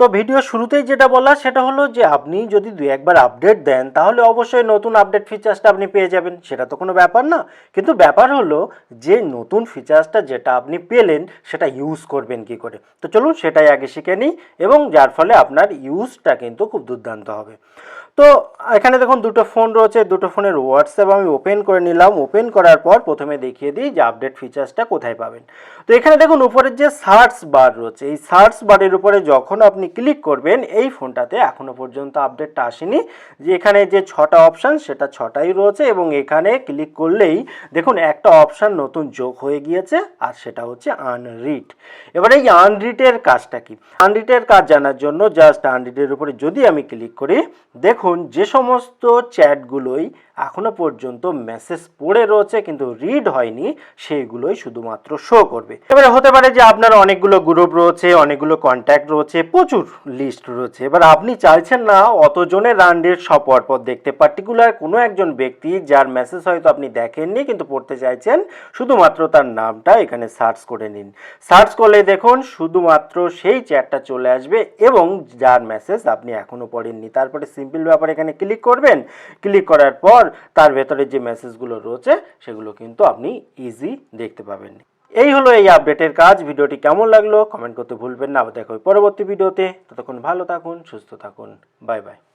তো ভিডিও শুরুতেই যেটা বলা সেটা হলো যে আপনি যদি দুই একবার আপডেট দেন তাহলে অবশ্যই নতুন আপডেট ফিচার্সটা আপনি পেয়ে যাবেন, সেটা তো কোনো ব্যাপার না। কিন্তু ব্যাপার হলো যে নতুন ফিচার্সটা যেটা আপনি পেলেন সেটা ইউজ করবেন কি করে। তো চলুন সেটাই আগে শিখে নিই, এবং যার ফলে আপনার ইউজটা কিন্তু খুব দুর্দান্ত হবে। তো এখানে দেখুন দুটো ফোন রয়েছে, দুটো ফোনের হোয়াটসঅ্যাপ আমি ওপেন করে নিলাম। ওপেন করার পর প্রথমে দেখিয়ে দিই যে আপডেট ফিচার্সটা কোথায় পাবেন। তো এখানে দেখুন উপরের যে সার্চ বার রয়েছে, এই সার্চ বারের উপরে যখন আপনি ক্লিক করবেন এই ফোনটাতে এখনো পর্যন্ত আপডেটটা আসেনি। যে এখানে যে 6টা অপশান সেটা 6টাই রয়েছে, এবং এখানে ক্লিক করলেই দেখুন একটা অপশান নতুন যোগ হয়ে গিয়েছে, আর সেটা হচ্ছে আনরিড। এবারে এই আনরিডের কাজটা কি? আনরিডের কাজ জানার জন্য জাস্ট আনরিডের উপরে যদি আমি ক্লিক করি, দেখুন যে সমস্ত চ্যাটগুলোই এখনো পর্যন্ত মেসেজ পড়ে রয়েছে কিন্তু রিড হয়নি সেইগুলোই শুধুমাত্র শো করবে। এবারে হতে পারে যে আপনার অনেকগুলো গ্রুপ রয়েছে, অনেকগুলো কন্ট্যাক্ট রয়েছে, প্রচুর লিস্ট রয়েছে। এবার আপনি চাইছেন না অতজনের রানডেট সব পরপর দেখতে, পার্টিকুলার কোনো একজন ব্যক্তি যার মেসেজ হয়তো আপনি দেখেননি কিন্তু পড়তে চাইছেন, শুধুমাত্র তার নামটা এখানে সার্চ করে নিন। সার্চ করলে দেখুন শুধুমাত্র সেই চ্যাটটা চলে আসবে এবং যার মেসেজ আপনি এখনো পড়েননি। তারপরে সিম্পল ব্যাপার এখানে ক্লিক করবেন। ক্লিক করার পর তার ভেতরে যে মেসেজগুলো রয়েছে সেগুলো কিন্তু আপনি ইজি দেখতে পাবেন। এই হলো এই আপডেটের কাজ। ভিডিওটি কেমন লাগলো কমেন্ট করতে ভুলবেন না। আবার দেখা হবে পরবর্তী ভিডিওতে। ততক্ষণ ভালো থাকুন, সুস্থ থাকুন, বাই বাই।